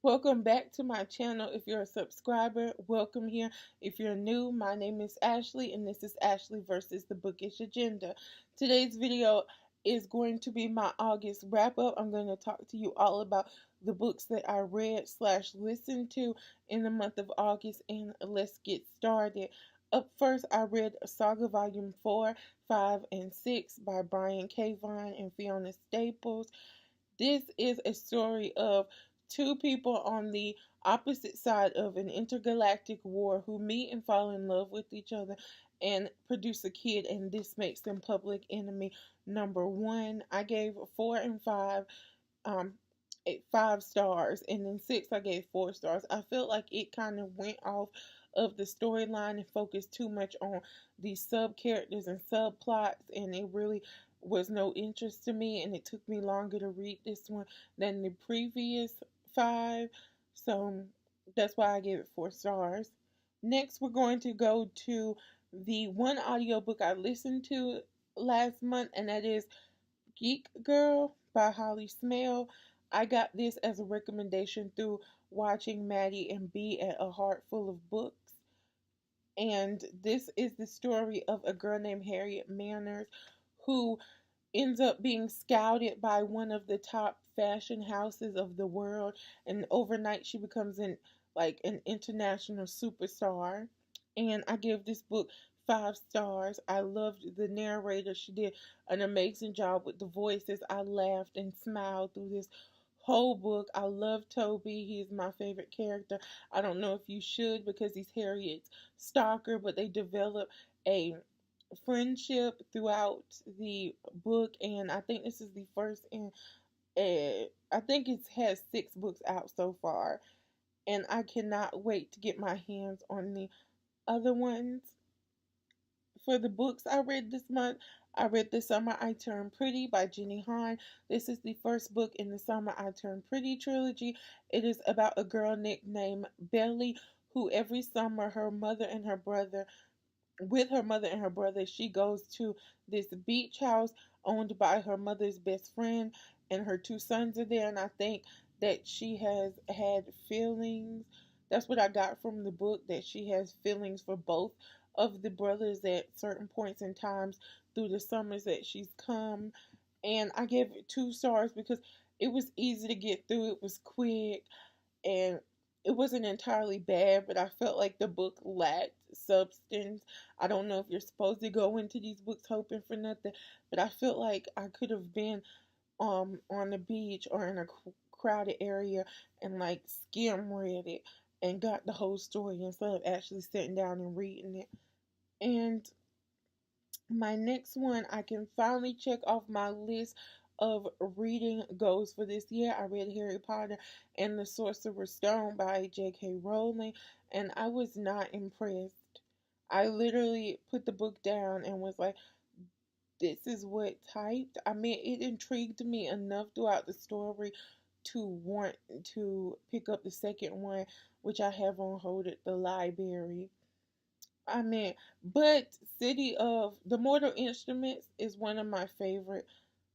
Welcome back to my channel. If you're a subscriber, welcome here. If you're new, my name is Ashley and this is Ashley versus the Bookish Agenda. Today's video is going to be my August wrap up. I'm going to talk to you all about the books that I read / listened to in the month of August, and let's get started. Up first, I read Saga Volume 4, 5, and 6 by Brian K. Vaughan and Fiona Staples. This is a story of two people on the opposite side of an intergalactic war who meet and fall in love with each other and produce a kid, and this makes them public enemy number one. I gave 4 and 5 um 5 stars, and then 6 I gave 4 stars. I felt like it kind of went off of the storyline and focused too much on these sub characters and subplots, and it really was no interest to me, and it took me longer to read this one than the previous 5. So that's why I gave it 4 stars. Next, we're going to go to the one audiobook I listened to last month, and that is Geek Girl by Holly Smale. I got this as a recommendation through watching Maddie and B at A Heart Full of Books. And this is the story of a girl named Harriet Manners who ends up being scouted by one of the top fashion houses of the world, and overnight she becomes an international superstar. And I give this book 5 stars. I loved the narrator. She did an amazing job with the voices. I laughed and smiled through this whole book. I love Toby. He's my favorite character. I don't know if you should because he's Harriet's stalker, but they develop a friendship throughout the book, and I think this is the first in I think it has 6 books out so far, and I cannot wait to get my hands on the other ones. For the books I read this month, I read The Summer I Turned Pretty by Jenny Han. This is the first book in the Summer I Turned Pretty trilogy. It is about a girl nicknamed Belly who every summer with her mother and her brother, she goes to this beach house owned by her mother's best friend, and her 2 sons are there. And I think that she has had feelings. That's what I got from the book, that she has feelings for both of the brothers at certain points in times through the summers that she's come. And I gave it 2 stars because it was easy to get through. It was quick, and it wasn't entirely bad, but I felt like the book lacked substance. I don't know if you're supposed to go into these books hoping for nothing, but I felt like I could have been on the beach or in a crowded area and like skim read it and got the whole story instead of actually sitting down and reading it. And my next one, I can finally check off my list of reading goals for this year. I read Harry Potter and the Sorcerer's Stone by J.K. Rowling, and I was not impressed. I literally put the book down and was like, this is what typed. I mean, it intrigued me enough throughout the story to want to pick up the second one, which I have on hold at the library. I mean, but City of the Mortal Instruments is one of my favorite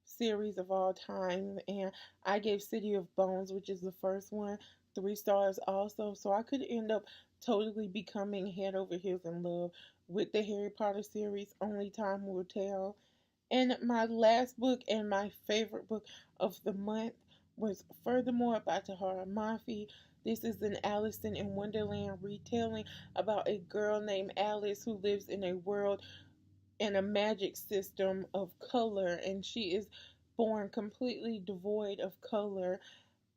series of all time, and I gave City of Bones, which is the first one, 3 stars also. So I could end up totally becoming head over heels in love with the Harry Potter series. Only time will tell. And my last book and my favorite book of the month was Furthermore by Tahara Mafi. This is an Alison in Wonderland retelling about a girl named Alice who lives in a world in a magic system of color, and she is born completely devoid of color.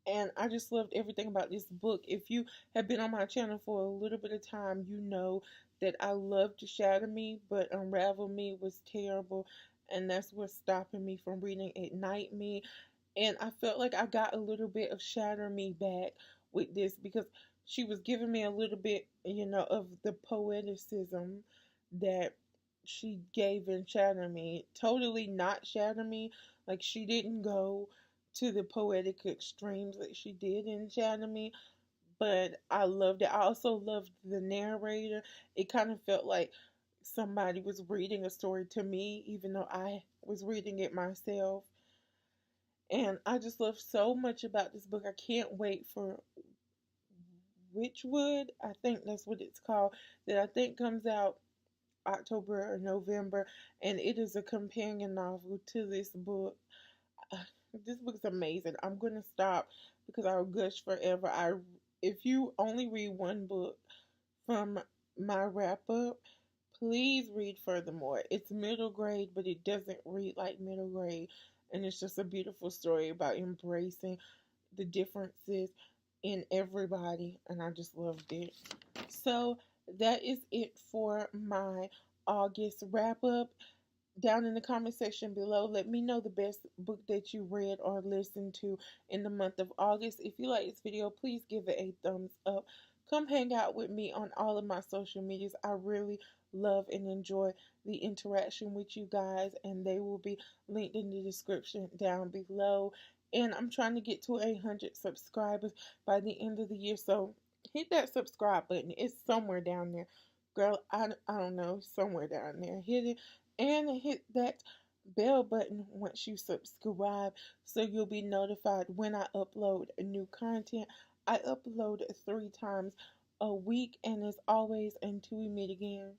And I just loved everything about this book. If you have been on my channel for a little bit of time, you know that I loved Shatter Me, but Unravel Me was terrible, and that's what's stopping me from reading Ignite Me. And I felt like I got a little bit of Shatter Me back with this because she was giving me a little bit, of the poeticism that she gave in Shatter Me. Totally not Shatter Me. Like, she didn't go to the poetic extremes that she did in Shatter Me, but I loved it. I also loved the narrator. It kind of felt like somebody was reading a story to me, even though I was reading it myself. And I just love so much about this book. I can't wait for Witchwood, I think that's what it's called, that I think comes out October or November, and it is a companion novel to this book. This book's amazing. I'm gonna stop because I'll gush forever. If you only read one book from my wrap up, please read furthermore. It's middle grade, but it doesn't read like middle grade, and it's just a beautiful story about embracing the differences in everybody, and I just loved it. So that is it for my August wrap up. Down in the comment section below, let me know the best book that you read or listened to in the month of August. If you like this video, please give it a thumbs up. Come hang out with me on all of my social medias. I really love and enjoy the interaction with you guys, and they will be linked in the description down below. And I'm trying to get to 100 subscribers by the end of the year, so hit that subscribe button. It's somewhere down there. Girl, I don't know, somewhere down there. Hit it and hit that bell button once you subscribe so you'll be notified when I upload new content. I upload 3 times a week, and as always, until we meet again.